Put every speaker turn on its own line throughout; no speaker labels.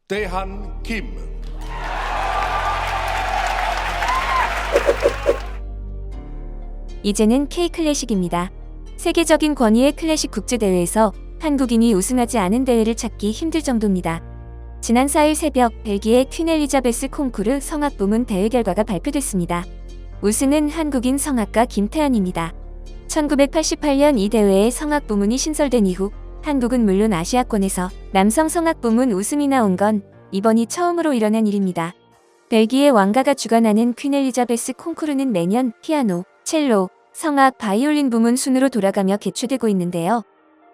대한김.
이제는 K클래식입니다. 세계적인 권위의 클래식 국제대회에서 한국인이 우승하지 않은 대회를 찾기 힘들 정도입니다. 지난 4일 새벽 벨기에 퀸 엘리자베스 콩쿠르 성악 부문 대회 결과가 발표됐습니다. 우승은 한국인 성악가 김태환입니다. 1988년 이 대회에 성악 부문이 신설된 이후 한국은 물론 아시아권에서 남성 성악 부문 우승이 나온 건 이번이 처음으로 일어난 일입니다. 벨기에 왕가가 주관하는 퀸 엘리자베스 콩쿠르는 매년 피아노, 첼로, 성악, 바이올린 부문 순으로 돌아가며 개최되고 있는데요.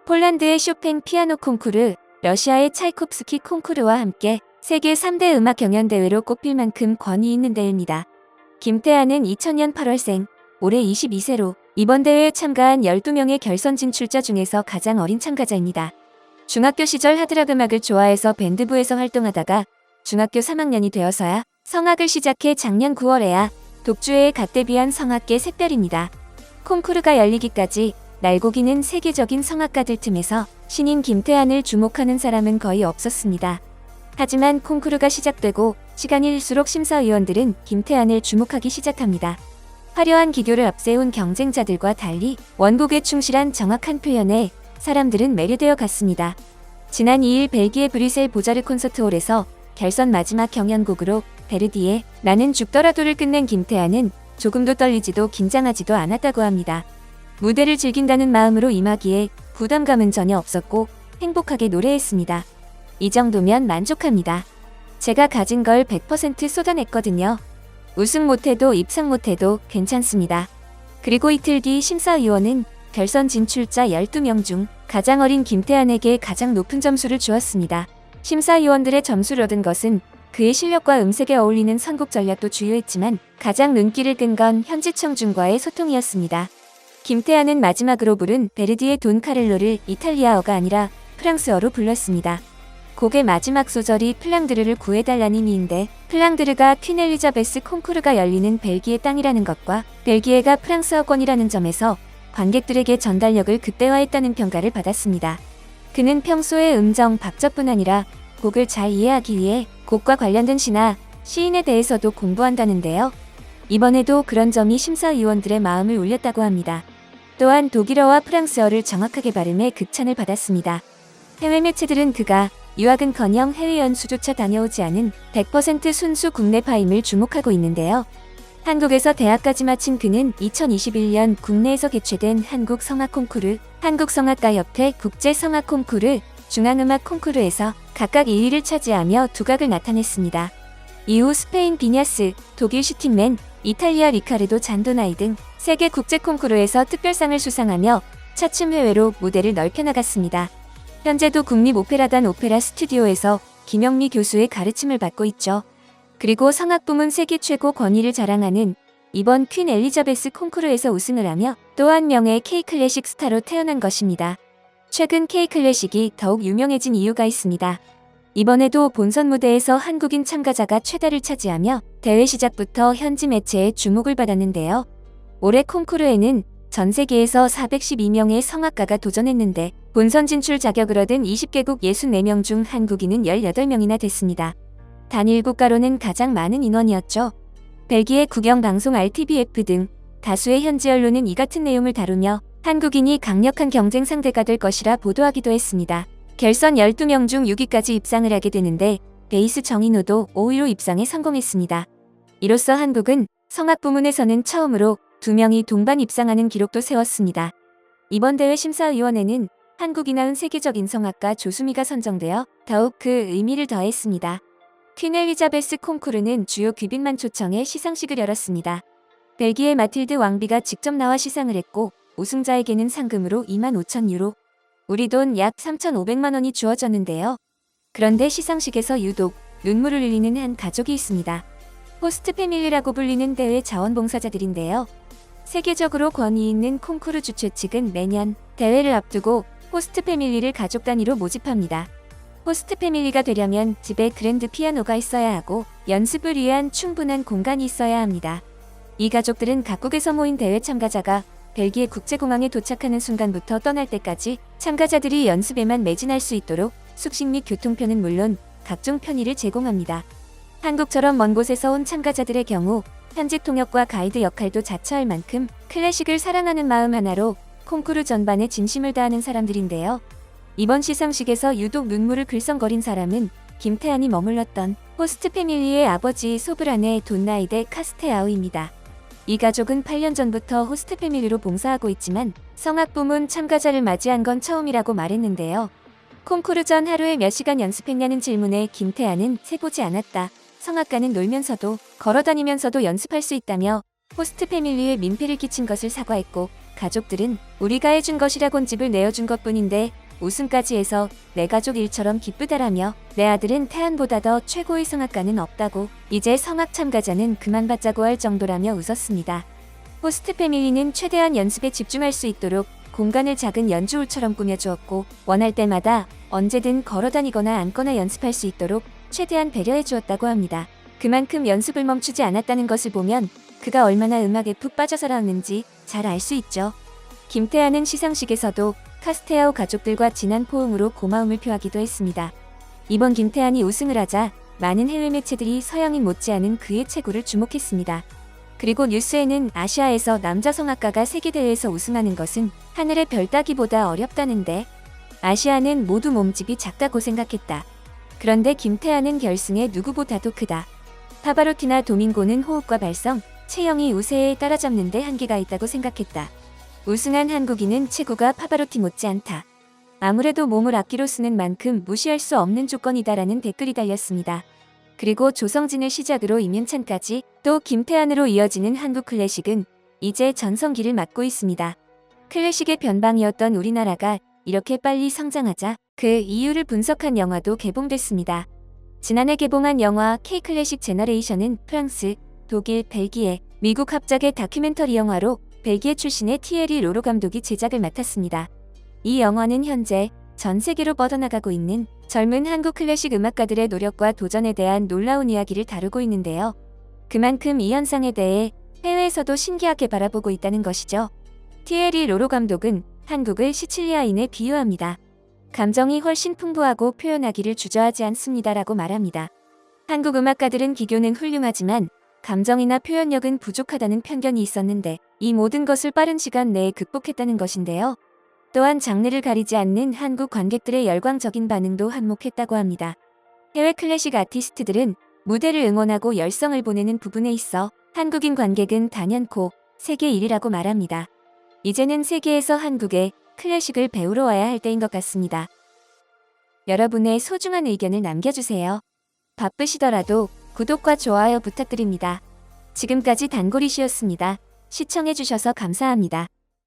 폴란드의 쇼팽 피아노 콩쿠르, 러시아의 차이콥스키 콩쿠르와 함께 세계 3대 음악 경연대회로 꼽힐 만큼 권위 있는 대회입니다. 김태환은 2000년 8월생, 올해 22세로 이번 대회에 참가한 12명의 결선 진출자 중에서 가장 어린 참가자입니다. 중학교 시절 하드락 음악을 좋아해서 밴드부에서 활동하다가 중학교 3학년이 되어서야 성악을 시작해 작년 9월에야 독주회에 갓 데뷔한 성악계 샛별입니다. 콩쿠르가 열리기까지 날고기는 세계적인 성악가들 틈에서 신인 김태환을 주목하는 사람은 거의 없었습니다. 하지만 콩쿠르가 시작되고 시간이 흘수록 심사위원들은 김태환을 주목하기 시작합니다. 화려한 기교를 앞세운 경쟁자들과 달리 원곡에 충실한 정확한 표현에 사람들은 매료되어 갔습니다. 지난 2일 벨기에 브뤼셀 보자르 콘서트홀에서 결선 마지막 경연곡으로 베르디의 나는 죽더라도를 끝낸 김태환은 조금도 떨리지도 긴장하지도 않았다고 합니다. 무대를 즐긴다는 마음으로 임하기에 부담감은 전혀 없었고 행복하게 노래했습니다. 이 정도면 만족합니다. 제가 가진 걸 100% 쏟아냈거든요. 우승 못해도 입상 못해도 괜찮습니다. 그리고 이틀 뒤 심사위원은 결선 진출자 12명 중 가장 어린 김태환에게 가장 높은 점수를 주었습니다. 심사위원들의 점수를 얻은 것은 그의 실력과 음색에 어울리는 선곡 전략도 주요했지만 가장 눈길을 끈 건 현지 청중과의 소통이었습니다. 김태환은 마지막으로 부른 베르디의 돈 카렐로를 이탈리아어가 아니라 프랑스어로 불렀습니다. 곡의 마지막 소절이 플랑드르를 구해달라는 의미인데 플랑드르가 퀸 엘리자베스 콩쿠르가 열리는 벨기에 땅이라는 것과 벨기에가 프랑스어권이라는 점에서 관객들에게 전달력을 극대화했다는 평가를 받았습니다. 그는 평소에 음정, 박자뿐 아니라 곡을 잘 이해하기 위해 곡과 관련된 시나 시인에 대해서도 공부한다는데요. 이번에도 그런 점이 심사위원들의 마음을 울렸다고 합니다. 또한 독일어와 프랑스어를 정확하게 발음해 극찬을 받았습니다. 해외 매체들은 그가 유학은커녕 해외 연수조차 다녀오지 않은 100% 순수 국내파임을 주목하고 있는데요. 한국에서 대학까지 마친 그는 2021년 국내에서 개최된 한국성악콩쿠르, 한국성악가협회 국제성악콩쿠르, 중앙음악 콩쿠르에서 각각 2위를 차지하며 두각을 나타냈습니다. 이후 스페인 비냐스, 독일 슈팅맨, 이탈리아 리카르도 잔도나이 등 세계 국제 콩쿠르에서 특별상을 수상하며 차츰 해외로 무대를 넓혀나갔습니다. 현재도 국립오페라단 오페라 스튜디오에서 김영미 교수의 가르침을 받고 있죠. 그리고 성악 부문 세계 최고 권위를 자랑하는 이번 퀸 엘리자베스 콩쿠르에서 우승을 하며 또 한 명의 K클래식 스타로 태어난 것입니다. 최근 K클래식이 더욱 유명해진 이유가 있습니다. 이번에도 본선 무대에서 한국인 참가자가 최다를 차지하며 대회 시작부터 현지 매체의 주목을 받았는데요. 올해 콩쿠르에는 전 세계에서 412명의 성악가가 도전했는데 본선 진출 자격을 얻은 20개국 64명 중 한국인은 18명이나 됐습니다. 단일 국가로는 가장 많은 인원이었죠. 벨기에 국영방송 RTBF 등 다수의 현지 언론은 이 같은 내용을 다루며 한국인이 강력한 경쟁 상대가 될 것이라 보도하기도 했습니다. 결선 12명 중 6위까지 입상을 하게 되는데 베이스 정인호도 5위로 입상에 성공했습니다. 이로써 한국은 성악 부문에서는 처음으로 2명이 동반 입상하는 기록도 세웠습니다. 이번 대회 심사위원회는 한국이 낳은 세계적인 성악가 조수미가 선정되어 더욱 그 의미를 더했습니다. 퀸 엘리자베스 콩쿠르는 주요 귀빈만 초청해 시상식을 열었습니다. 벨기에 마틸드 왕비가 직접 나와 시상을 했고 우승자에게는 상금으로 25,000유로, 우리 돈 약 3,500만 원이 주어졌는데요. 그런데 시상식에서 유독 눈물을 흘리는 한 가족이 있습니다. 호스트 패밀리라고 불리는 대회 자원봉사자들인데요. 세계적으로 권위 있는 콩쿠르 주최 측은 매년 대회를 앞두고 호스트 패밀리를 가족 단위로 모집합니다. 호스트 패밀리가 되려면 집에 그랜드 피아노가 있어야 하고 연습을 위한 충분한 공간이 있어야 합니다. 이 가족들은 각국에서 모인 대회 참가자가 벨기에 국제공항에 도착하는 순간부터 떠날 때까지 참가자들이 연습에만 매진할 수 있도록 숙식 및 교통편은 물론 각종 편의를 제공합니다. 한국처럼 먼 곳에서 온 참가자들의 경우 현지 통역과 가이드 역할도 자처할 만큼 클래식을 사랑하는 마음 하나로 콩쿠르 전반에 진심을 다하는 사람들인데요. 이번 시상식에서 유독 눈물을 글썽거린 사람은 김태한이 머물렀던 호스트 패밀리의 아버지 소브라네 돈나이데 카스테아우입니다. 이 가족은 8년 전부터 호스트 패밀리로 봉사하고 있지만 성악 부문 참가자를 맞이한 건 처음이라고 말했는데요. 콩쿠르 전 하루에 몇 시간 연습했냐는 질문에 김태한은 세보지 않았다. 성악가는 놀면서도 걸어다니면서도 연습할 수 있다며 호스트 패밀리에 민폐를 끼친 것을 사과했고, 가족들은 우리가 해준 것이라곤 집을 내어준 것뿐인데 우승까지 해서 내 가족 일처럼 기쁘다라며 내 아들은 태안보다 더 최고의 성악가는 없다고, 이제 성악 참가자는 그만 받자고 할 정도라며 웃었습니다. 호스트 패밀리는 최대한 연습에 집중할 수 있도록 공간을 작은 연주홀처럼 꾸며주었고, 원할 때마다 언제든 걸어다니거나 앉거나 연습할 수 있도록 최대한 배려해 주었다고 합니다. 그만큼 연습을 멈추지 않았다는 것을 보면 그가 얼마나 음악에 푹 빠져 살았는지 잘 알 수 있죠. 김태한은 시상식에서도 카스테아우 가족들과 진한 포옹으로 고마움을 표하기도 했습니다. 이번 김태한이 우승을 하자 많은 해외 매체들이 서양인 못지않은 그의 체구를 주목했습니다. 그리고 뉴스에는 아시아에서 남자 성악가가 세계대회에서 우승하는 것은 하늘의 별 따기보다 어렵다는데, 아시아는 모두 몸집이 작다고 생각했다. 그런데 김태한은 결승에 누구보다도 크다. 파바로티나 도밍고는 호흡과 발성, 체형이 우세에 따라잡는데 한계가 있다고 생각했다. 우승한 한국인은 체구가 파바로티 못지않다. 아무래도 몸을 악기로 쓰는 만큼 무시할 수 없는 조건이다라는 댓글이 달렸습니다. 그리고 조성진을 시작으로 임윤찬까지 또 김태한으로 이어지는 한국 클래식은 이제 전성기를 맞고 있습니다. 클래식의 변방이었던 우리나라가 이렇게 빨리 성장하자 그 이유를 분석한 영화도 개봉됐습니다. 지난해 개봉한 영화 K-클래식 제너레이션은 프랑스, 독일, 벨기에, 미국 합작의 다큐멘터리 영화로 벨기에 출신의 티에리 로로 감독이 제작을 맡았습니다. 이 영화는 현재 전 세계로 뻗어나가고 있는 젊은 한국 클래식 음악가들의 노력과 도전에 대한 놀라운 이야기를 다루고 있는데요. 그만큼 이 현상에 대해 해외에서도 신기하게 바라보고 있다는 것이죠. 티에리 로로 감독은 한국을 시칠리아인에 비유합니다. 감정이 훨씬 풍부하고 표현하기를 주저하지 않습니다라고 말합니다. 한국 음악가들은 기교는 훌륭하지만 감정이나 표현력은 부족하다는 편견이 있었는데 이 모든 것을 빠른 시간 내에 극복했다는 것인데요. 또한 장르를 가리지 않는 한국 관객들의 열광적인 반응도 한몫했다고 합니다. 해외 클래식 아티스트들은 무대를 응원하고 열성을 보내는 부분에 있어 한국인 관객은 단연코 세계 1위라고 말합니다. 이제는 세계에서 한국의 클래식을 배우러 와야 할 때인 것 같습니다. 여러분의 소중한 의견을 남겨주세요. 바쁘시더라도 구독과 좋아요 부탁드립니다. 지금까지 단골이시였습니다. 시청해주셔서 감사합니다.